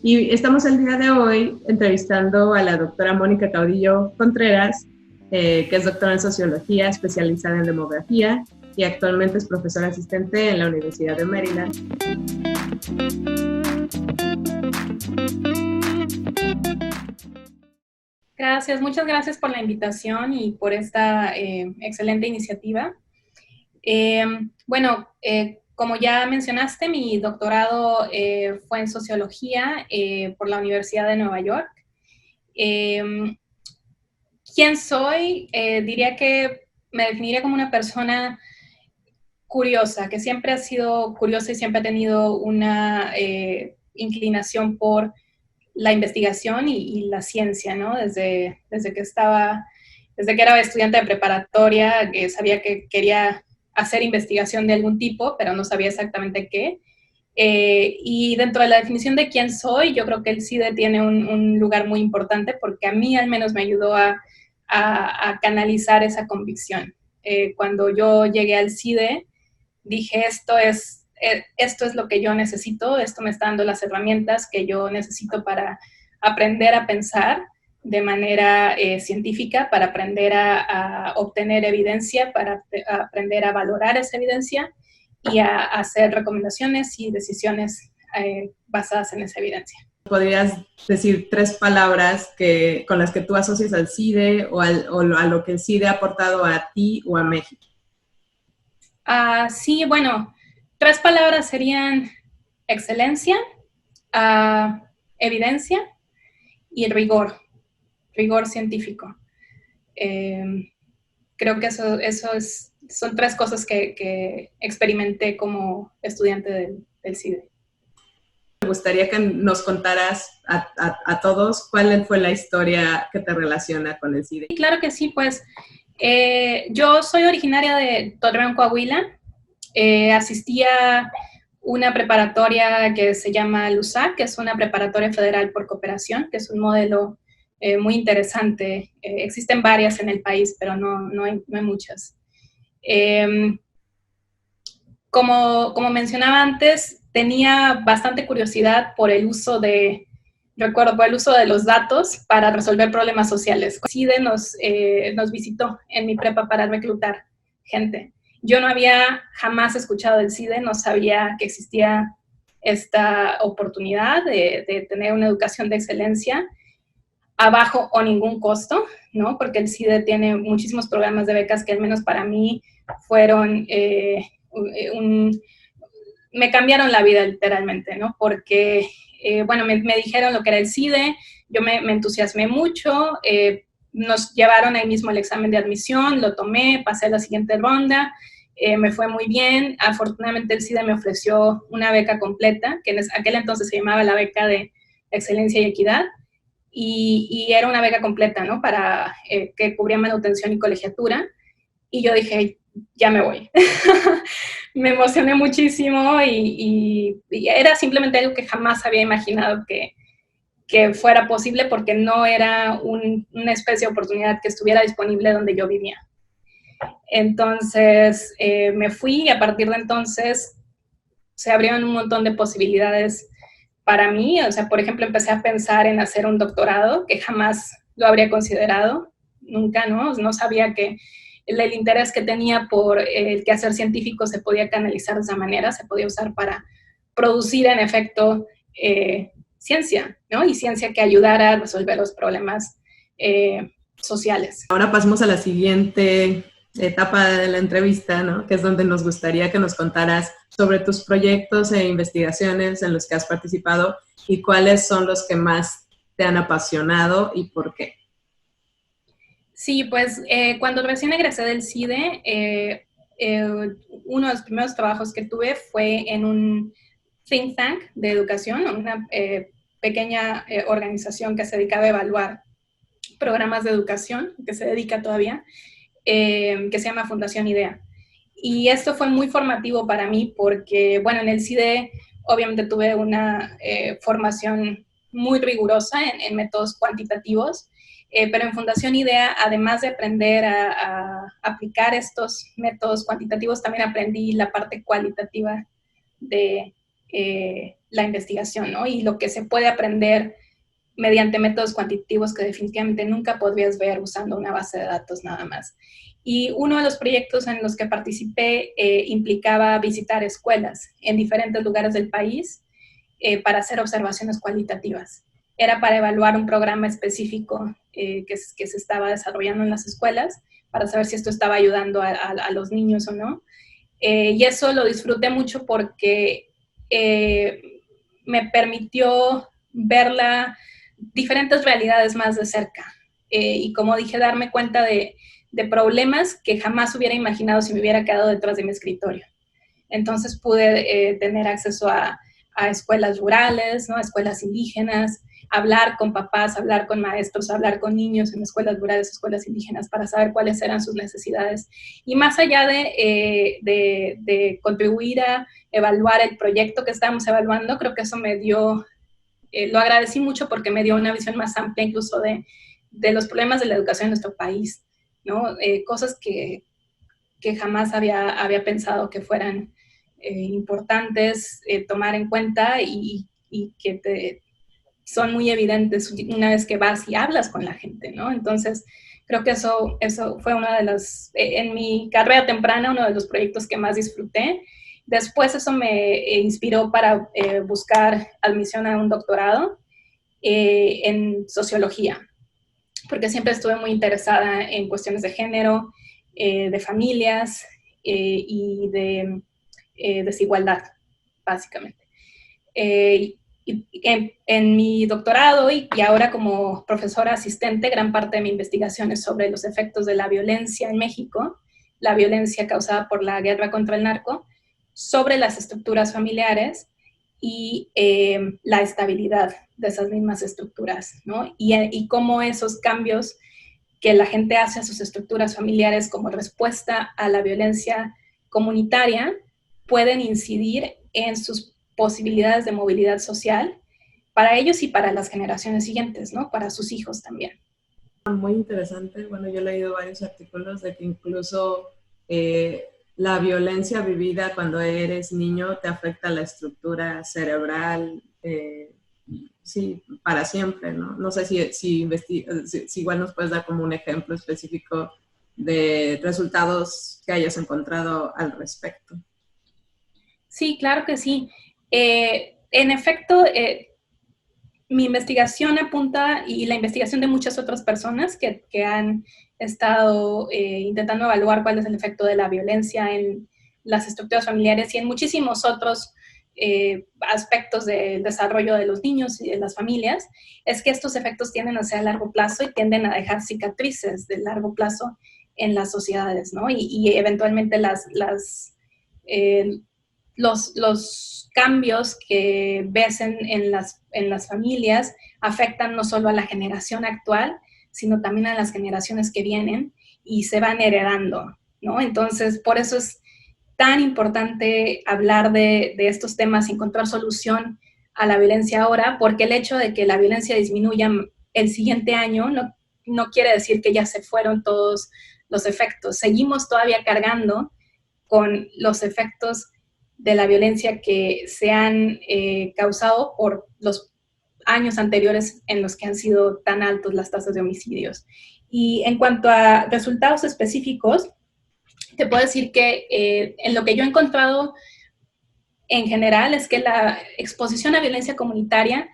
Y estamos el día de hoy entrevistando a la doctora Mónica Caudillo Contreras, que es doctora en Sociología, especializada en demografía y actualmente es profesora asistente en la Universidad de Maryland. Gracias, muchas gracias por la invitación y por esta excelente iniciativa. Como ya mencionaste, mi doctorado fue en Sociología por la Universidad de Nueva York. ¿Quién soy? Diría que me definiría como una persona curiosa, que siempre ha sido curiosa y siempre ha tenido una inclinación por la investigación y la ciencia, ¿no? Desde que era estudiante de preparatoria, sabía que quería hacer investigación de algún tipo, pero no sabía exactamente qué. Y dentro de la definición de quién soy, yo creo que el CIDE tiene un lugar muy importante porque a mí al menos me ayudó a canalizar esa convicción. Cuando yo llegué al CIDE, dije, esto es lo que yo necesito, esto me está dando las herramientas que yo necesito para aprender a pensar de manera científica, para aprender a obtener evidencia, para aprender a valorar esa evidencia y a hacer recomendaciones y decisiones basadas en esa evidencia. ¿Podrías decir 3 palabras con las que tú asocias al CIDE o a lo que el CIDE ha aportado a ti o a México? Sí, bueno, 3 palabras serían excelencia, evidencia y rigor científico. Creo que son 3 cosas que experimenté como estudiante del CIDE. Me gustaría que nos contaras a todos cuál fue la historia que te relaciona con el CIDE. Claro que sí, pues yo soy originaria de Torreón, Coahuila. Asistí a una preparatoria que se llama LUSAC, que es una preparatoria federal por cooperación, que es un modelo muy interesante. Existen varias en el país, pero no hay muchas. Como mencionaba antes, tenía bastante curiosidad por el uso de los datos para resolver problemas sociales. CIDE nos visitó en mi prepa para reclutar gente. Yo no había jamás escuchado del CIDE, no sabía que existía esta oportunidad de tener una educación de excelencia a bajo o ningún costo, ¿no? Porque el CIDE tiene muchísimos programas de becas que al menos para mí fueron me cambiaron la vida literalmente, ¿no? Porque, me dijeron lo que era el CIDE, yo me entusiasmé mucho, nos llevaron ahí mismo el examen de admisión, lo tomé, pasé a la siguiente ronda, me fue muy bien. Afortunadamente el CIDE me ofreció una beca completa, que en aquel entonces se llamaba la beca de excelencia y equidad, y era una beca completa, ¿no? Para que cubría manutención y colegiatura, y yo dije, ya me voy. Me emocioné muchísimo y era simplemente algo que jamás había imaginado que fuera posible porque no era una especie de oportunidad que estuviera disponible donde yo vivía. Entonces me fui y a partir de entonces se abrieron un montón de posibilidades para mí. O sea, por ejemplo, empecé a pensar en hacer un doctorado que jamás lo habría considerado, nunca, ¿no? No sabía que el interés que tenía por el quehacer científico se podía canalizar de esa manera, se podía usar para producir en efecto ciencia, ¿no? Y ciencia que ayudara a resolver los problemas sociales. Ahora pasamos a la siguiente etapa de la entrevista, ¿no? Que es donde nos gustaría que nos contaras sobre tus proyectos e investigaciones en los que has participado y cuáles son los que más te han apasionado y por qué. Sí, pues cuando recién egresé del CIDE, uno de los primeros trabajos que tuve fue en un think tank de educación, una pequeña organización que se dedicaba a evaluar programas de educación, que se dedica todavía, que se llama Fundación IDEA. Y esto fue muy formativo para mí porque, bueno, en el CIDE obviamente tuve una formación muy rigurosa en métodos cuantitativos, pero en Fundación IDEA, además de aprender a aplicar estos métodos cuantitativos, también aprendí la parte cualitativa de la investigación, ¿no? Y lo que se puede aprender mediante métodos cuantitativos que definitivamente nunca podrías ver usando una base de datos nada más. Y uno de los proyectos en los que participé implicaba visitar escuelas en diferentes lugares del país para hacer observaciones cualitativas. Era para evaluar un programa específico que se estaba desarrollando en las escuelas para saber si esto estaba ayudando a los niños o no. Y eso lo disfruté mucho porque me permitió ver diferentes realidades más de cerca. Y como dije, darme cuenta de problemas que jamás hubiera imaginado si me hubiera quedado detrás de mi escritorio. Entonces pude tener acceso a escuelas rurales, ¿no? A escuelas indígenas, hablar con papás, hablar con maestros, hablar con niños en escuelas rurales, escuelas indígenas, para saber cuáles eran sus necesidades. Y más allá de contribuir a evaluar el proyecto que estábamos evaluando, creo que eso me dio, lo agradecí mucho porque me dio una visión más amplia incluso de los problemas de la educación en nuestro país, ¿no? Cosas que jamás había pensado que fueran importantes tomar en cuenta y que son muy evidentes una vez que vas y hablas con la gente, ¿no? Entonces, creo que eso fue una de las, en mi carrera temprana, uno de los proyectos que más disfruté. Después eso me inspiró para buscar admisión a un doctorado en sociología, porque siempre estuve muy interesada en cuestiones de género, de familias y de desigualdad, básicamente. Y en mi doctorado y ahora como profesora asistente, gran parte de mi investigación es sobre los efectos de la violencia en México, la violencia causada por la guerra contra el narco, sobre las estructuras familiares y la estabilidad de esas mismas estructuras, ¿no? Y cómo esos cambios que la gente hace a sus estructuras familiares como respuesta a la violencia comunitaria pueden incidir en sus posibilidades de movilidad social para ellos y para las generaciones siguientes, ¿no? Para sus hijos también. Muy interesante. Bueno, yo he leído varios artículos de que incluso la violencia vivida cuando eres niño te afecta la estructura cerebral, sí, para siempre, ¿no? No sé si igual nos puedes dar como un ejemplo específico de resultados que hayas encontrado al respecto. Sí, claro que sí. En efecto, mi investigación apunta, y la investigación de muchas otras personas que han estado intentando evaluar cuál es el efecto de la violencia en las estructuras familiares y en muchísimos otros aspectos del desarrollo de los niños y de las familias, es que estos efectos tienden a ser a largo plazo y tienden a dejar cicatrices de largo plazo en las sociedades, ¿no? Y eventualmente los cambios que ves en las familias afectan no solo a la generación actual, sino también a las generaciones que vienen y se van heredando, ¿no? Entonces, por eso es tan importante hablar de estos temas y encontrar solución a la violencia ahora, porque el hecho de que la violencia disminuya el siguiente año no quiere decir que ya se fueron todos los efectos. Seguimos todavía cargando con los efectos de la violencia que se han causado por los años anteriores en los que han sido tan altos las tasas de homicidios. Y en cuanto a resultados específicos, te puedo decir que en lo que yo he encontrado en general es que la exposición a violencia comunitaria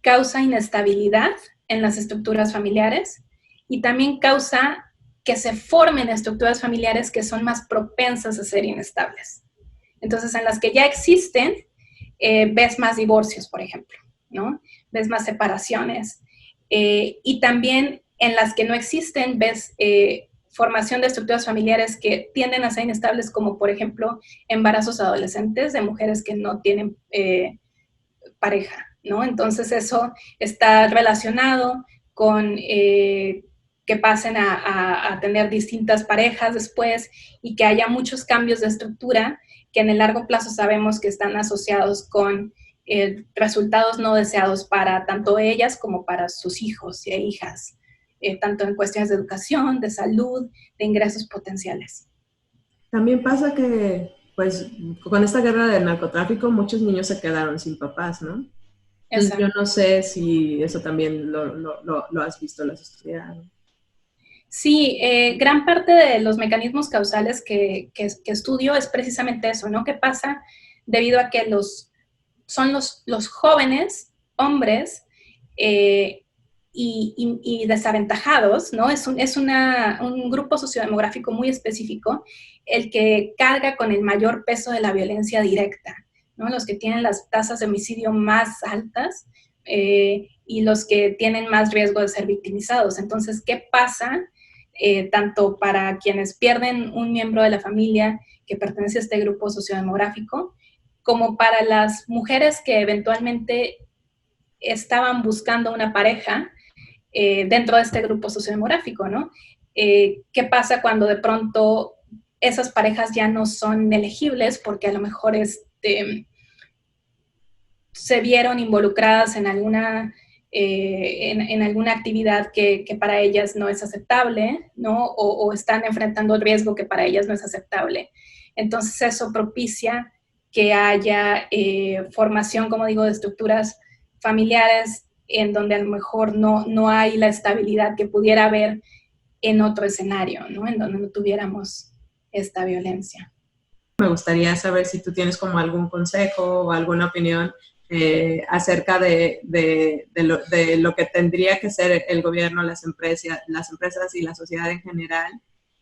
causa inestabilidad en las estructuras familiares y también causa que se formen estructuras familiares que son más propensas a ser inestables. Entonces, en las que ya existen, ves más divorcios, por ejemplo, ¿no? Ves más separaciones. Y también en las que no existen, ves formación de estructuras familiares que tienden a ser inestables, como por ejemplo embarazos adolescentes de mujeres que no tienen pareja, ¿no? Entonces eso está relacionado con que pasen a tener distintas parejas después y que haya muchos cambios de estructura que en el largo plazo sabemos que están asociados con resultados no deseados para tanto ellas como para sus hijos e hijas, tanto en cuestiones de educación, de salud, de ingresos potenciales. También pasa que pues con esta guerra del narcotráfico muchos niños se quedaron sin papás, ¿no? Entonces yo no sé si eso también lo has visto, lo has estudiado. Sí, gran parte de los mecanismos causales que estudio es precisamente eso, ¿no? ¿Qué pasa debido a que son los jóvenes hombres y desaventajados, ¿no? Es un grupo sociodemográfico muy específico el que carga con el mayor peso de la violencia directa, ¿no? Los que tienen las tasas de homicidio más altas y los que tienen más riesgo de ser victimizados. Entonces, ¿qué pasa? Tanto para quienes pierden un miembro de la familia que pertenece a este grupo sociodemográfico, como para las mujeres que eventualmente estaban buscando una pareja dentro de este grupo sociodemográfico, ¿no? ¿Qué pasa cuando de pronto esas parejas ya no son elegibles porque a lo mejor se vieron involucradas en alguna actividad que para ellas no es aceptable, ¿no? O están enfrentando el riesgo que para ellas no es aceptable. Entonces eso propicia que haya formación, como digo, de estructuras familiares en donde a lo mejor no hay la estabilidad que pudiera haber en otro escenario, ¿no? En donde no tuviéramos esta violencia. Me gustaría saber si tú tienes como algún consejo o alguna opinión acerca de lo que tendría que ser el gobierno, las empresas y la sociedad en general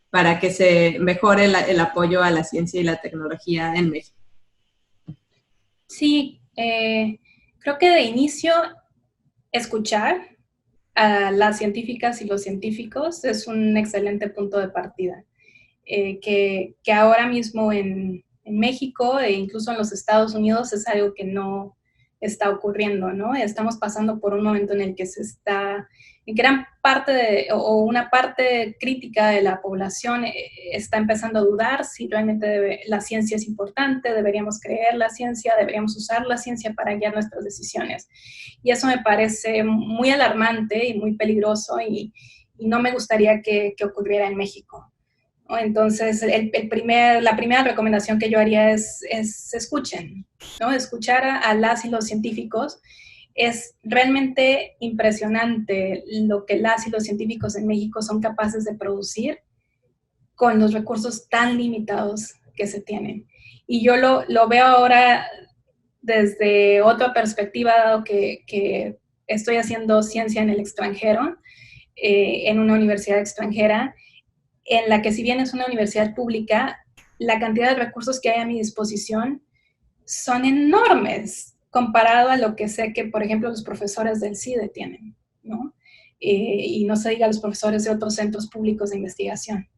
para que se mejore el apoyo a la ciencia y la tecnología en México. Sí, creo que de inicio escuchar a las científicas y los científicos es un excelente punto de partida. Que ahora mismo en México e incluso en los Estados Unidos es algo que no está ocurriendo, ¿no? Estamos pasando por un momento en el que en gran parte o una parte crítica de la población está empezando a dudar si realmente la ciencia es importante, deberíamos creer la ciencia, deberíamos usar la ciencia para guiar nuestras decisiones. Y eso me parece muy alarmante y muy peligroso y no me gustaría que ocurriera en México. Entonces, la primera recomendación que yo haría es escuchen, ¿no? Escuchar a las y los científicos. Es realmente impresionante lo que las y los científicos en México son capaces de producir con los recursos tan limitados que se tienen. Y yo lo veo ahora desde otra perspectiva, dado que estoy haciendo ciencia en el extranjero, en una universidad extranjera, en la que si bien es una universidad pública, la cantidad de recursos que hay a mi disposición son enormes comparado a lo que sé que, por ejemplo, los profesores del CIDE tienen, ¿no? Y no se diga los profesores de otros centros públicos de investigación.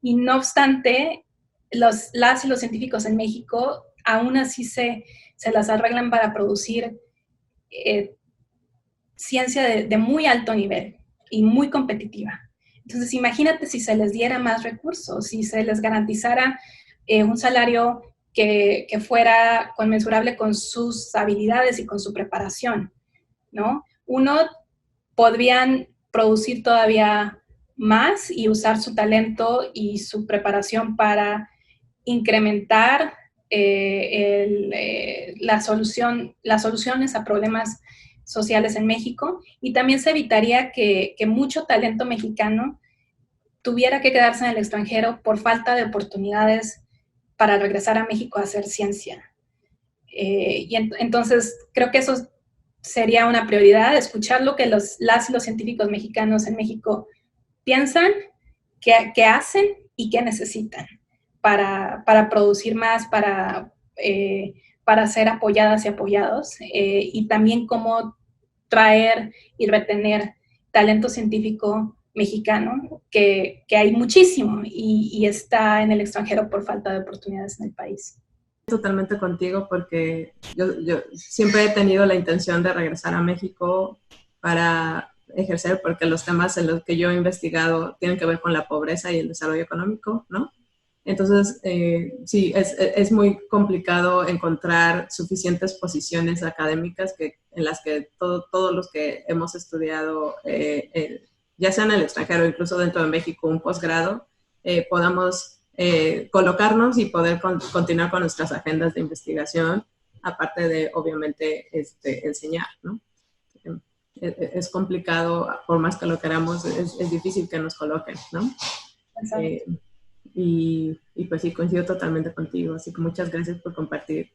Y no obstante, las y los científicos en México aún así se las arreglan para producir ciencia de muy alto nivel y muy competitiva. Entonces, imagínate si se les diera más recursos, si se les garantizara un salario que fuera conmensurable con sus habilidades y con su preparación, ¿no? Podrían producir todavía más y usar su talento y su preparación para incrementar las soluciones a problemas sociales en México, y también se evitaría que mucho talento mexicano tuviera que quedarse en el extranjero por falta de oportunidades para regresar a México a hacer ciencia. Entonces, creo que eso sería una prioridad, escuchar lo que las y los científicos mexicanos en México piensan, qué hacen y qué necesitan para producir más, para ser apoyadas y apoyados, y también cómo traer y retener talento científico mexicano, que hay muchísimo y está en el extranjero por falta de oportunidades en el país. Totalmente contigo, porque yo siempre he tenido la intención de regresar a México para ejercer, porque los temas en los que yo he investigado tienen que ver con la pobreza y el desarrollo económico, ¿no? Entonces, sí, es muy complicado encontrar suficientes posiciones académicas en las que todos los que hemos estudiado, ya sea en el extranjero, incluso dentro de México, un posgrado, podamos colocarnos y poder continuar con nuestras agendas de investigación, aparte de, obviamente, enseñar, ¿no? Es complicado, por más que lo queramos, es difícil que nos coloquen, ¿no? Y pues sí, coincido totalmente contigo, así que muchas gracias por compartir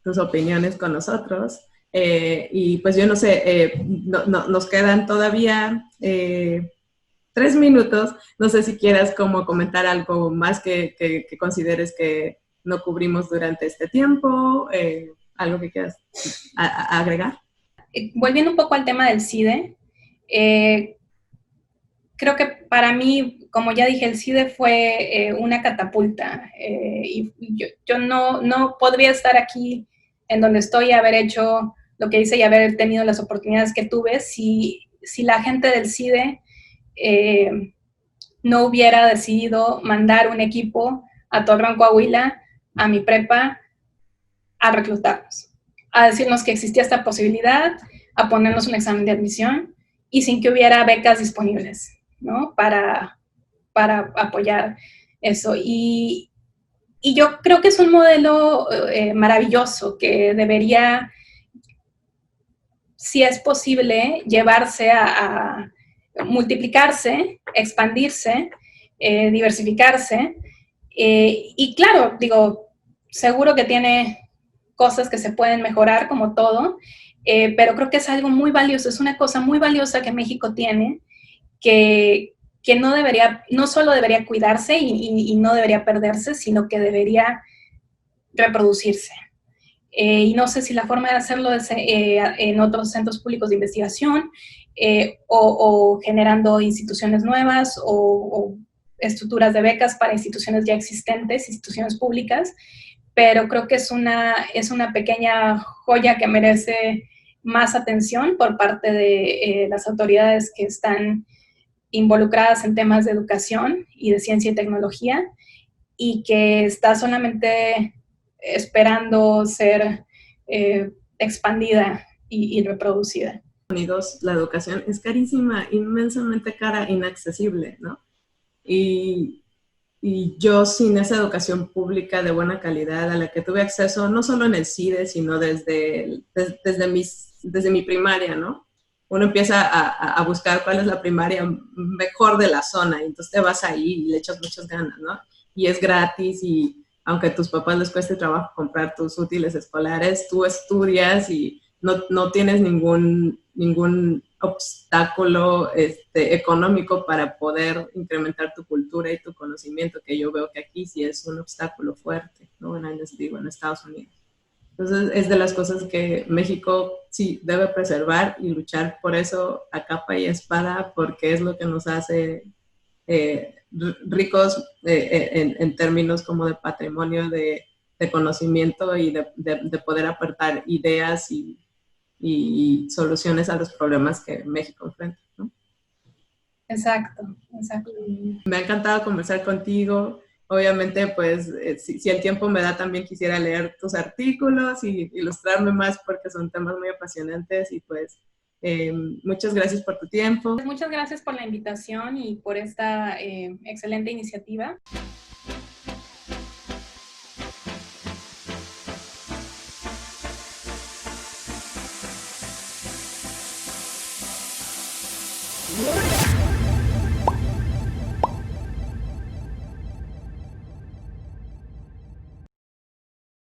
tus opiniones con nosotros. Y pues yo no sé, nos quedan todavía 3 minutos, no sé si quieras como comentar algo más que consideres que no cubrimos durante este tiempo, algo que quieras agregar. Volviendo un poco al tema del CIDE, creo que para mí, como ya dije, el CIDE fue una catapulta y yo no podría estar aquí en donde estoy y haber hecho lo que hice y haber tenido las oportunidades que tuve si la gente del CIDE no hubiera decidido mandar un equipo a Torreón, Coahuila, a mi prepa, a reclutarnos, a decirnos que existía esta posibilidad, a ponernos un examen de admisión y sin que hubiera becas disponibles, ¿no? Para apoyar eso. Y yo creo que es un modelo maravilloso que debería, si es posible, llevarse a multiplicarse, expandirse, diversificarse. Y claro, digo, seguro que tiene cosas que se pueden mejorar como todo, pero creo que es algo muy valioso, es una cosa muy valiosa que México tiene, que no solo debería cuidarse y no debería perderse, sino que debería reproducirse. Y no sé si la forma de hacerlo es en otros centros públicos de investigación o generando instituciones nuevas o estructuras de becas para instituciones ya existentes, instituciones públicas, pero creo que es una pequeña joya que merece más atención por parte de las autoridades que están involucradas en temas de educación y de ciencia y tecnología y que está solamente esperando ser expandida y reproducida. Unidos, la educación es carísima, inmensamente cara, inaccesible, ¿no? Y yo sin esa educación pública de buena calidad a la que tuve acceso, no solo en el CIDE, sino desde mi primaria, ¿no? Uno empieza a buscar cuál es la primaria mejor de la zona, y entonces te vas ahí y le echas muchas ganas, ¿no? Y es gratis, y aunque a tus papás les cueste trabajo comprar tus útiles escolares, tú estudias y no tienes ningún obstáculo económico para poder incrementar tu cultura y tu conocimiento, que yo veo que aquí sí es un obstáculo fuerte, ¿no? En Estados Unidos. Entonces, es de las cosas que México sí debe preservar y luchar por eso a capa y espada, porque es lo que nos hace ricos en términos como de patrimonio, de conocimiento y de poder aportar ideas y soluciones a los problemas que México enfrenta, ¿no? Exacto. Me ha encantado conversar contigo. Obviamente, pues, si el tiempo me da, también quisiera leer tus artículos y ilustrarme más porque son temas muy apasionantes y pues muchas gracias por tu tiempo. Muchas gracias por la invitación y por esta excelente iniciativa.